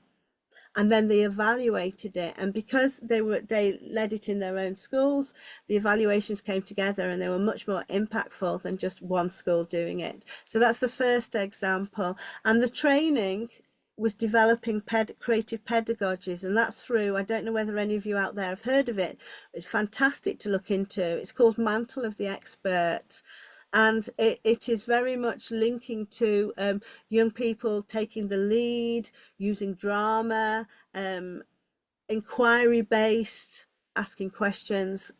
and then they evaluated it, and because they led it in their own schools, the evaluations came together and they were much more impactful than just one school doing it. So that's the first example. And the training was developing creative pedagogies, and that's through, I don't know whether any of you out there have heard of it, it's fantastic to look into. It's called Mantle of the Expert, and it is very much linking to young people taking the lead, using drama, inquiry-based, asking questions.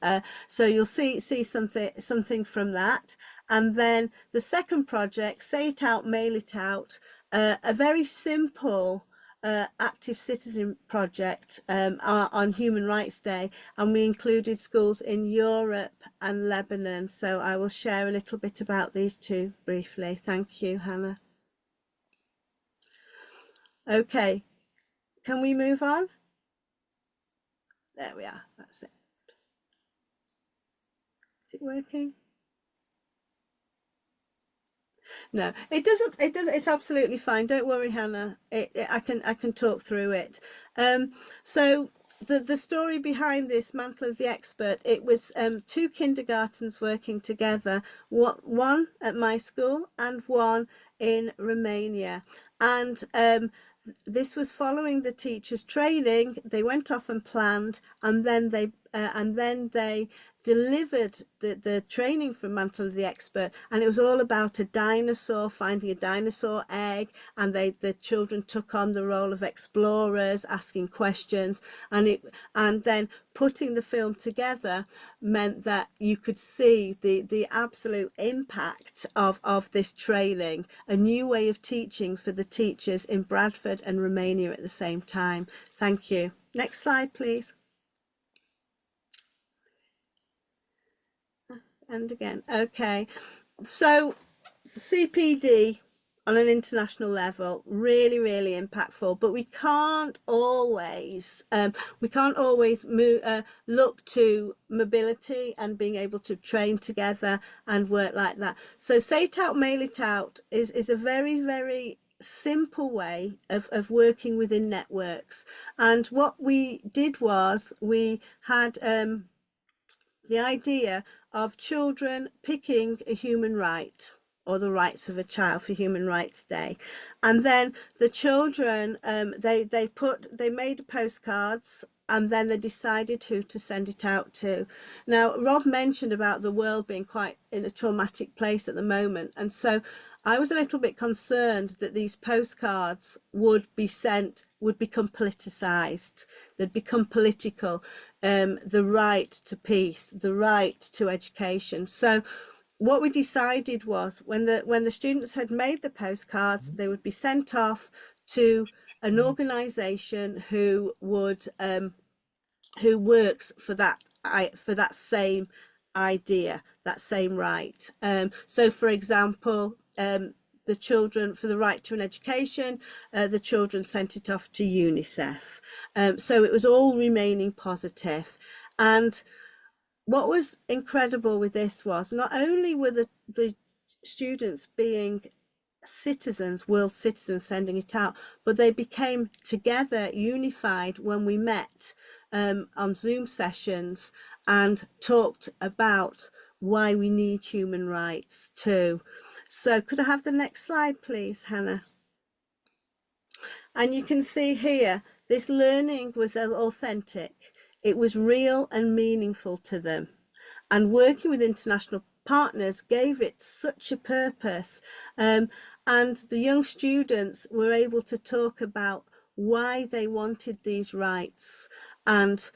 So you'll see something from that. And then the second project, Say It Out, Mail It Out, a very simple active citizen project on Human Rights Day, and we included schools in Europe and Lebanon. So I will share a little bit about these two briefly. Thank you, Hannah. Okay, can we move on? There we are, that's it. Is it working? No, it doesn't. It's absolutely fine. Don't worry, Hannah. I can talk through it. So the story behind this Mantle of the Expert, it was 2 kindergartens working together, one at my school and one in Romania, and this was following the teachers' training. They went off and planned, and then they delivered the training from Mantle of the Expert, and it was all about a dinosaur, finding a dinosaur egg, and the children took on the role of explorers, asking questions, and then putting the film together meant that you could see the absolute impact of this training, a new way of teaching for the teachers in Bradford and Romania at the same time. Thank you. Next slide, please. And again, okay, so CPD on an international level, really, really impactful, but we can't always look to mobility and being able to train together and work like that. So Say It Out, Mail It Out is a very, very simple way of working within networks. And what we did was we had the idea of children picking a human right, or the rights of a child, for Human Rights Day, and then the children they made postcards, and then they decided who to send it out to. Now, Rob mentioned about the world being quite in a traumatic place at the moment, and so I was a little bit concerned that these postcards would become politicized, they'd become political, the right to peace, the right to education. So what we decided was when the students had made the postcards, they would be sent off to an organization who would who works for that same idea, that same right. So for example, the children, for the right to an education, the children sent it off to UNICEF. So it was all remaining positive. And what was incredible with this was not only were the students being citizens, world citizens, sending it out, but they became together, unified when we met on Zoom sessions and talked about why we need human rights too. So could I have the next slide, please, Hannah? And you can see here, this learning was authentic. It was real and meaningful to them. And working with international partners gave it such a purpose. And the young students were able to talk about why they wanted these rights and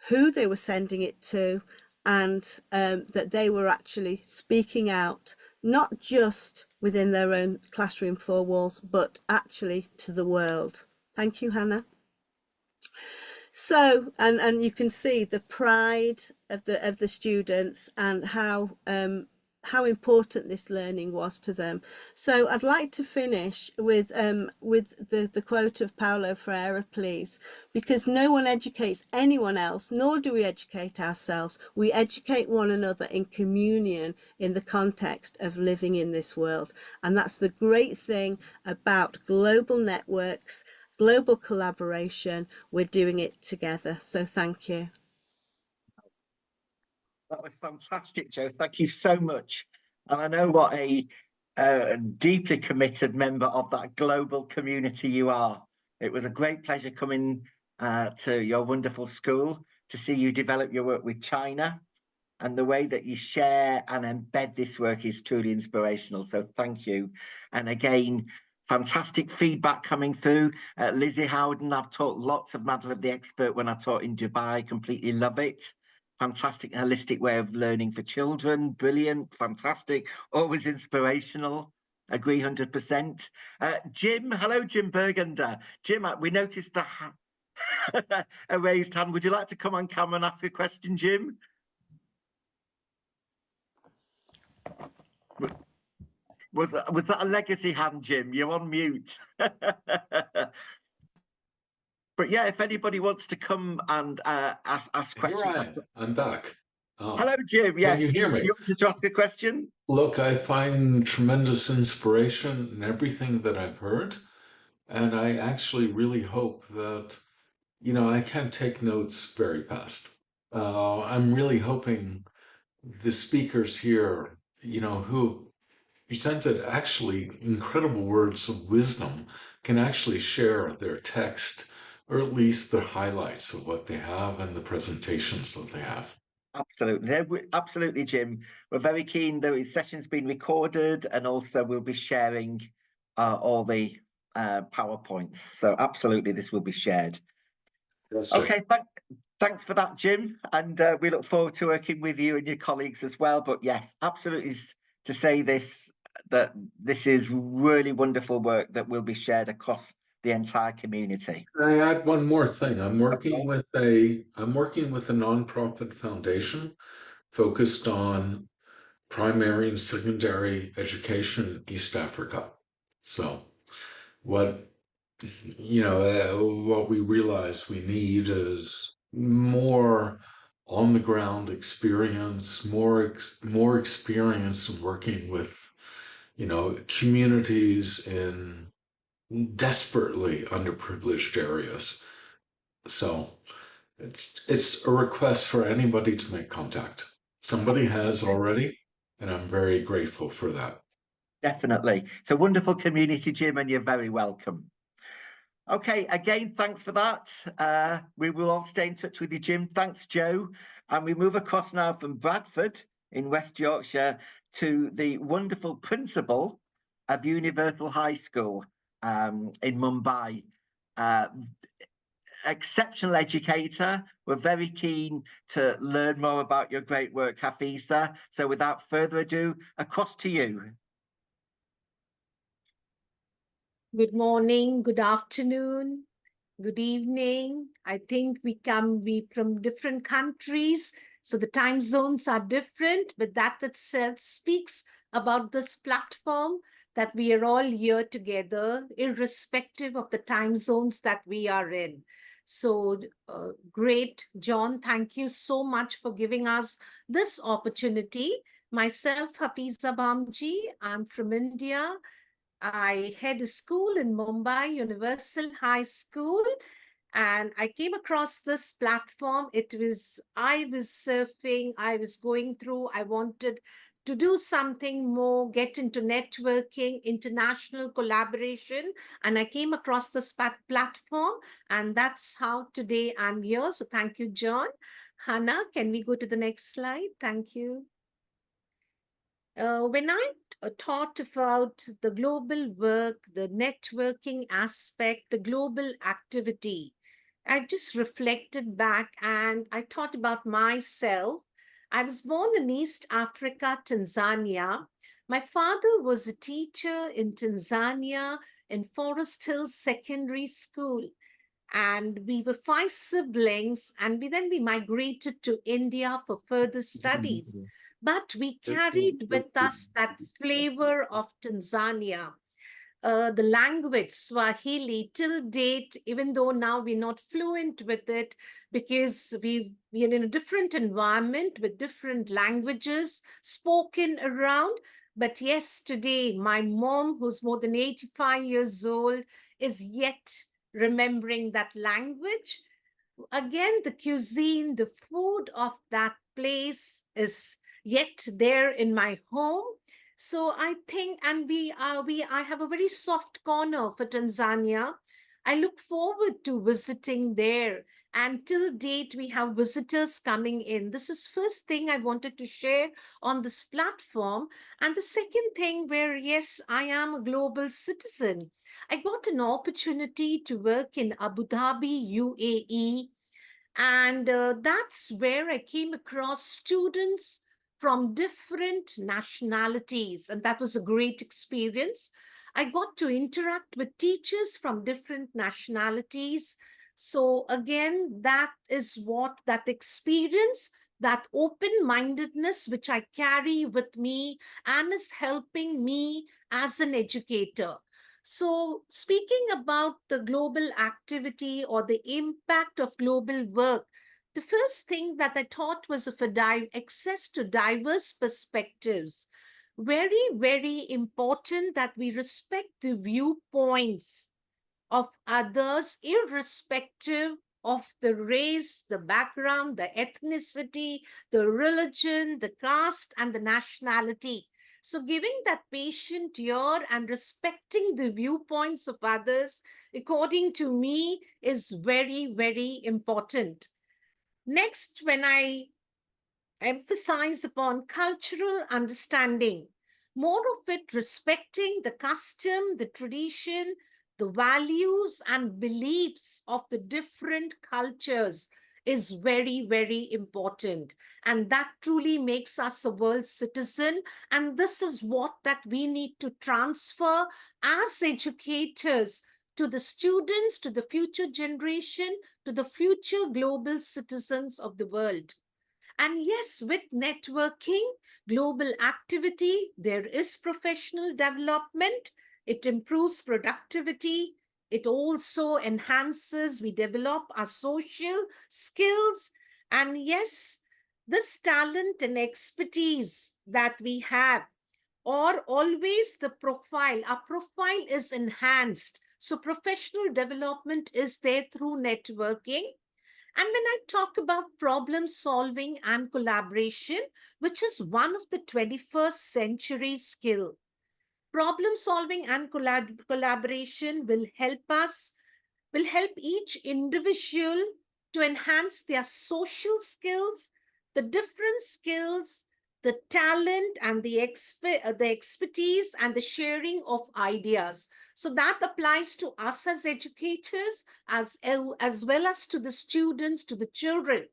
who they were sending it to, and that they were actually speaking out, not just within their own classroom four walls, but actually to the world. Thank you, Hannah. So, and you can see the pride of the students and how important this learning was to them. So I'd like to finish with the quote of Paulo Freire, please, because no one educates anyone else, nor do we educate ourselves. We educate one another in communion in the context of living in this world. And that's the great thing about global networks, global collaboration. We're doing it together. So thank you. That was fantastic, Jo. Thank you so much. And I know what a deeply committed member of that global community you are. It was a great pleasure coming to your wonderful school to see you develop your work with China. And the way that you share and embed this work is truly inspirational. So thank you. And again, fantastic feedback coming through. Lizzie Howden, I've taught lots of Madeline of the Expert when I taught in Dubai, completely love it. Fantastic, holistic way of learning for children. Brilliant, fantastic, always inspirational. Agree 100%. Jim, hello, Jim Burgunder. Jim, we noticed a raised hand. Would you like to come on camera and ask a question, Jim? Was that a legacy hand, Jim? You're on mute. But yeah, if anybody wants to come and ask questions. Here I'm back. Hello, Jim. Yes. Can you hear me? You wanted to ask a question? Look, I find tremendous inspiration in everything that I've heard. And I actually really hope that, I can't take notes very fast. I'm really hoping the speakers here, who presented actually incredible words of wisdom, can actually share their text, or at least the highlights of what they have and the presentations that they have. Absolutely, absolutely, Jim. We're very keen. The session's been recorded, and also we'll be sharing all the PowerPoints. So absolutely, this will be shared. Yes, okay, thanks for that, Jim. And we look forward to working with you and your colleagues as well. But yes, absolutely, to say this, that this is really wonderful work that will be shared across the entire community. Can I add one more thing? I'm working with a nonprofit foundation focused on primary and secondary education in East Africa. So what we realize we need is more on the ground experience, more experience in working with communities in desperately underprivileged areas. So it's a request for anybody to make contact. Somebody has already, and I'm very grateful for that. Definitely. It's a wonderful community, Jim, and you're very welcome. Okay, again, thanks for that. We will all stay in touch with you, Jim. Thanks, Jo. And we move across now from Bradford in West Yorkshire to the wonderful principal of Universal High School in Mumbai. Exceptional educator. We're very keen to learn more about your great work, Hafiza. So without further ado, across to you. Good morning, good afternoon, good evening. I think we from different countries, so the time zones are different, but that itself speaks about this platform, that we are all here together, irrespective of the time zones that we are in. So great, John. Thank you so much for giving us this opportunity. Myself, Hafiza Bamji, I'm from India. I had a school in Mumbai, Universal High School, and I came across this platform. I was surfing, I was going through, I wanted to do something more, get into networking, international collaboration, and I came across this platform, and that's how today I'm here. So thank you, John. Hannah, can we go to the next slide? Thank you. When I thought about the global work, the networking aspect, the global activity, I just reflected back and I thought about myself. I was born in East Africa, Tanzania. My father was a teacher in Tanzania in Forest Hill Secondary School. And we were 5 siblings, and then we migrated to India for further studies. But we carried with us that flavor of Tanzania, the language Swahili till date, even though now we're not fluent with it because we're in a different environment with different languages spoken around. But yes, today my mom, who's more than 85 years old, is yet remembering that language. Again, the cuisine, the food of that place is yet there in my home. So I think, and I have a very soft corner for Tanzania. I look forward to visiting there. And till date, we have visitors coming in. This is first thing I wanted to share on this platform. And the second thing where, yes, I am a global citizen. I got an opportunity to work in Abu Dhabi, UAE, and that's where I came across students from different nationalities. And that was a great experience. I got to interact with teachers from different nationalities. So again, that is what that experience, that open-mindedness, which I carry with me and is helping me as an educator. So speaking about the global activity or the impact of global work, the first thing that I thought was of access to diverse perspectives. Very, very important that we respect the viewpoints of others, irrespective of the race, the background, the ethnicity, the religion, the caste, and the nationality. So giving that patient ear and respecting the viewpoints of others, according to me, is very, very important. Next, when I emphasize upon cultural understanding, more of it respecting the custom, the tradition, the values and beliefs of the different cultures is very, very important. And that truly makes us a world citizen. And this is what that we need to transfer as educators to the students, to the future generation, to the future global citizens of the world. And yes, with networking, global activity, there is professional development. It improves productivity. It also enhances, we develop our social skills. And yes, this talent and expertise that we have, or always the profile, our profile is enhanced. So professional development is there through networking. And when I talk about problem solving and collaboration, which is one of the 21st century skill, problem solving and collaboration will help each individual to enhance their social skills, the different skills the talent and the expertise and the sharing of ideas. So that applies to us as educators, as well as to the students, to the children.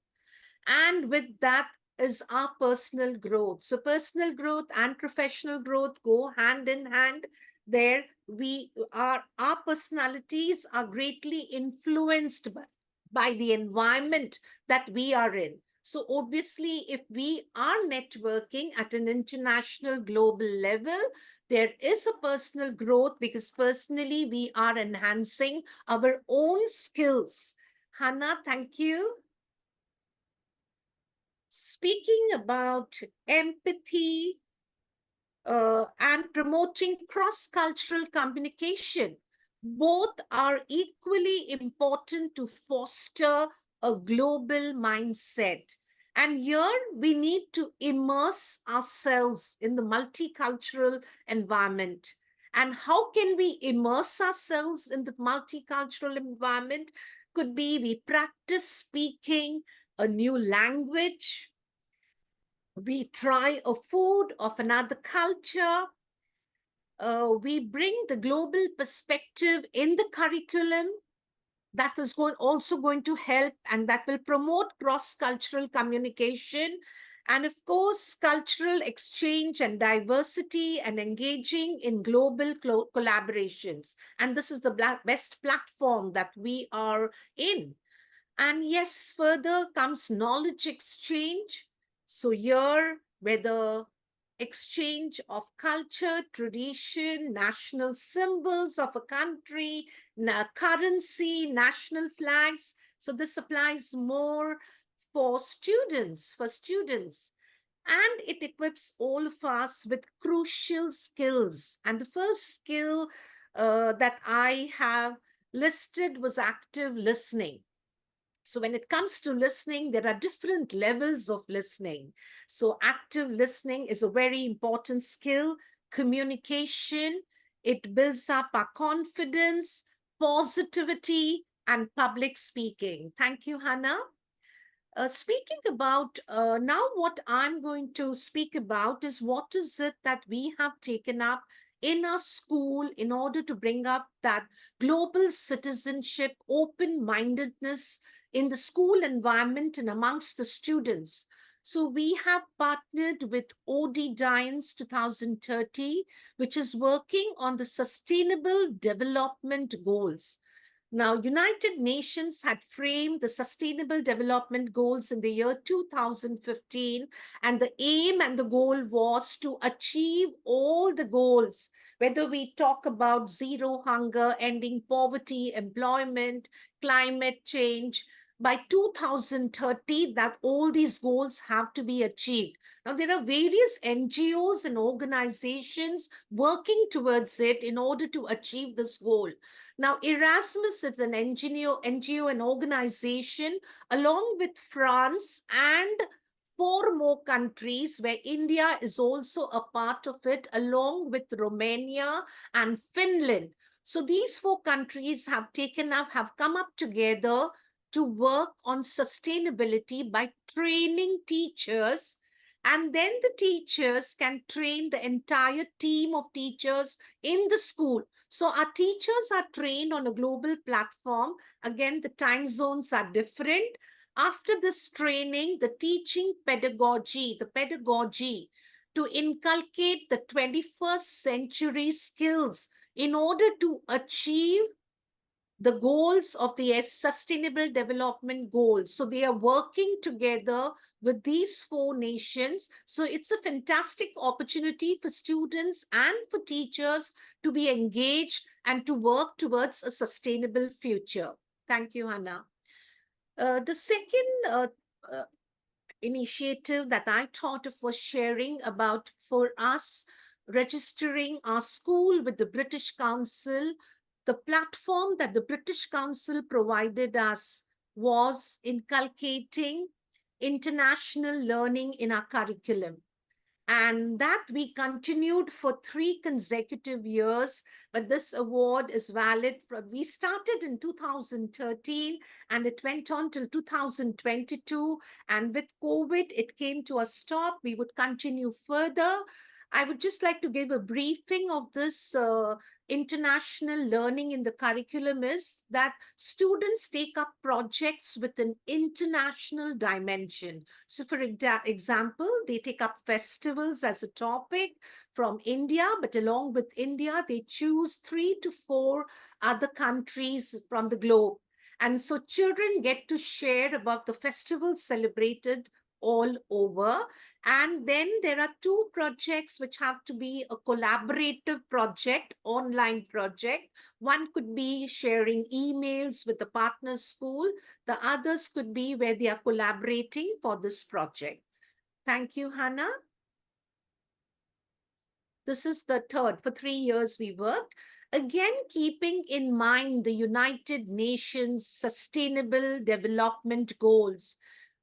And with that is our personal growth. So personal growth and professional growth go hand in hand. There our personalities are greatly influenced by the environment that we are in. So obviously, if we are networking at an international global level, there is a personal growth because personally we are enhancing our own skills. Hannah, thank you. Speaking about empathy and promoting cross-cultural communication, both are equally important to foster a global mindset. And here we need to immerse ourselves in the multicultural environment. And how can we immerse ourselves in the multicultural environment? Could be we practice speaking a new language, we try a food of another culture, we bring the global perspective in the curriculum. That is also going to help, and that will promote cross-cultural communication. And of course, cultural exchange and diversity and engaging in global collaborations. And this is the best platform that we are in. And yes, further comes knowledge exchange. So here, whether exchange of culture, tradition, national symbols of a country, currency, national flags. So this applies more for students, And it equips all of us with crucial skills. And the first skill that I have listed was active listening. So when it comes to listening, there are different levels of listening. So active listening is a very important skill. Communication, it builds up our confidence, positivity, and public speaking. Thank you, Hannah. Speaking about now, what I'm going to speak about is what is it that we have taken up in our school in order to bring up that global citizenship, open-mindedness in the school environment and amongst the students. So we have partnered with OD Diance 2030, which is working on the Sustainable Development Goals. Now, United Nations had framed the Sustainable Development Goals in the year 2015, and the aim and the goal was to achieve all the goals, whether we talk about zero hunger, ending poverty, employment, climate change, by 2030, that all these goals have to be achieved. Now, there are various NGOs and organizations working towards it in order to achieve this goal. Now, Erasmus is an NGO and organization along with France and 4 more countries where India is also a part of it, along with Romania and Finland. So these 4 countries have come up together to work on sustainability by training teachers, and then the teachers can train the entire team of teachers in the school. So our teachers are trained on a global platform. Again, the time zones are different. After this training, the pedagogy to inculcate the 21st century skills in order to achieve the goals of the Sustainable Development Goals. So they are working together with these 4 nations. So it's a fantastic opportunity for students and for teachers to be engaged and to work towards a sustainable future. Thank you, Hannah. The second initiative that I thought of was sharing about for us registering our school with the British Council. The platform that the British Council provided us was inculcating international learning in our curriculum. And that we continued for 3 consecutive years. But this award is valid we started in 2013 and it went on till 2022. And with COVID, it came to a stop. We would continue further. I would just like to give a briefing of this international learning in the curriculum is that students take up projects with an international dimension. So for example, they take up festivals as a topic from India, but along with India, they choose 3 to 4 other countries from the globe. And so children get to share about the festivals celebrated all over. And then there are 2 projects which have to be a collaborative project, online project. One could be sharing emails with the partner school. The others could be where they are collaborating for this project. Thank you, Hannah. This is the third. For 3 years we worked. Again, keeping in mind the United Nations Sustainable Development Goals,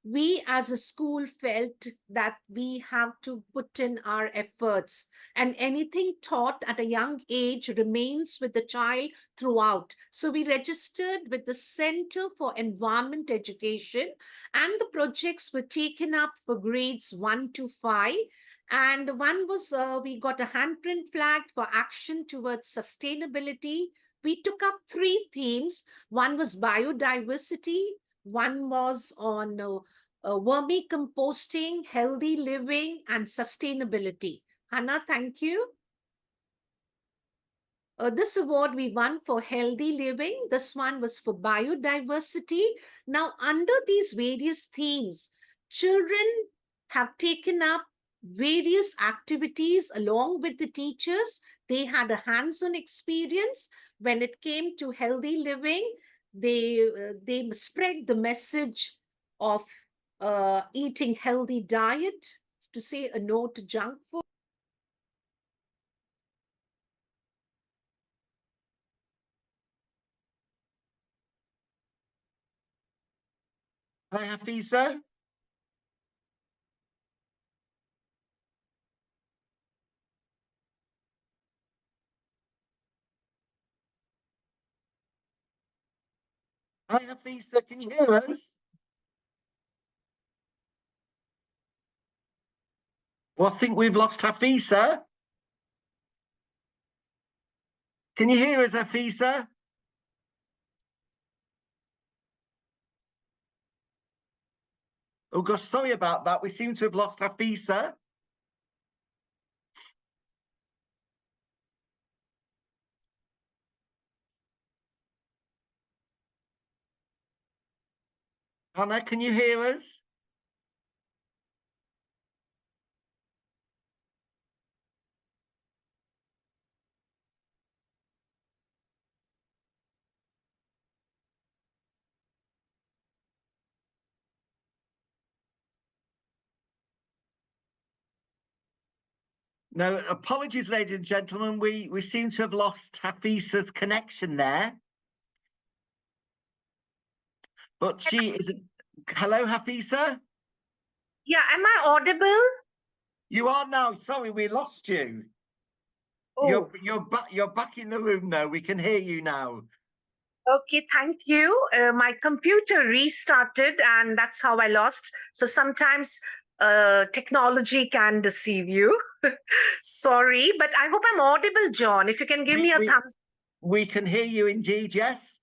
we as a school felt that we have to put in our efforts, and anything taught at a young age remains with the child throughout. So we registered with the Center for Environment Education, and the projects were taken up for grades 1 to 5. And one was, we got a handprint flag for action towards sustainability. We took up 3 themes. One was biodiversity. One was on vermicomposting, healthy living, and sustainability. Hannah, thank you. This award we won for healthy living. This one was for biodiversity. Now, under these various themes, children have taken up various activities along with the teachers. They had a hands-on experience. When it came to healthy living, they spread the message of eating healthy diet, to say a no to junk food. Hi, Hafisa. Hi, Hafisa, can you hear us? Well, I think we've lost Hafisa. Can you hear us, Hafisa? Oh gosh, sorry about that. We seem to have lost Hafisa. Hannah, can you hear us? No, apologies, ladies and gentlemen. We seem to have lost Hafisa's connection there. But she isn't. Hello, Hafisa? Yeah, am I audible? You are now. Sorry, we lost you. Oh, You're back in the room though. We can hear you now. okay, thank you. My computer restarted and that's how I lost. So sometimes technology can deceive you. Sorry, but I hope I'm audible, John. If you can give me a thumbs. We can hear you indeed, yes.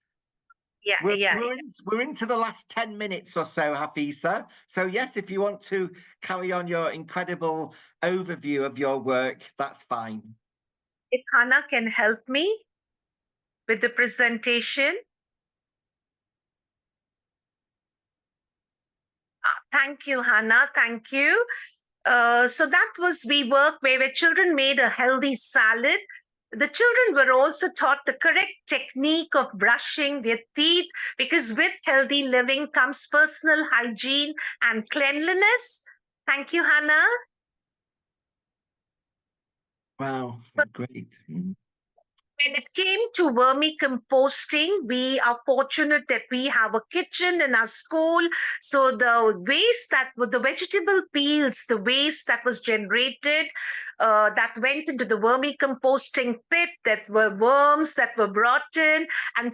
Yeah, We're into the last 10 minutes or so, Hafisa. So yes, if you want to carry on your incredible overview of your work, that's fine. If Hannah can help me with the presentation. Thank you, Hannah. Thank you. So that was we work where children made a healthy salad. The children were also taught the correct technique of brushing their teeth, because with healthy living comes personal hygiene and cleanliness. Thank you, Hannah. Wow, great. When it came to vermicomposting, we are fortunate that we have a kitchen in our school. So the waste the vegetable peels, the waste that was generated, that went into the vermicomposting pit, that were worms that were brought in, and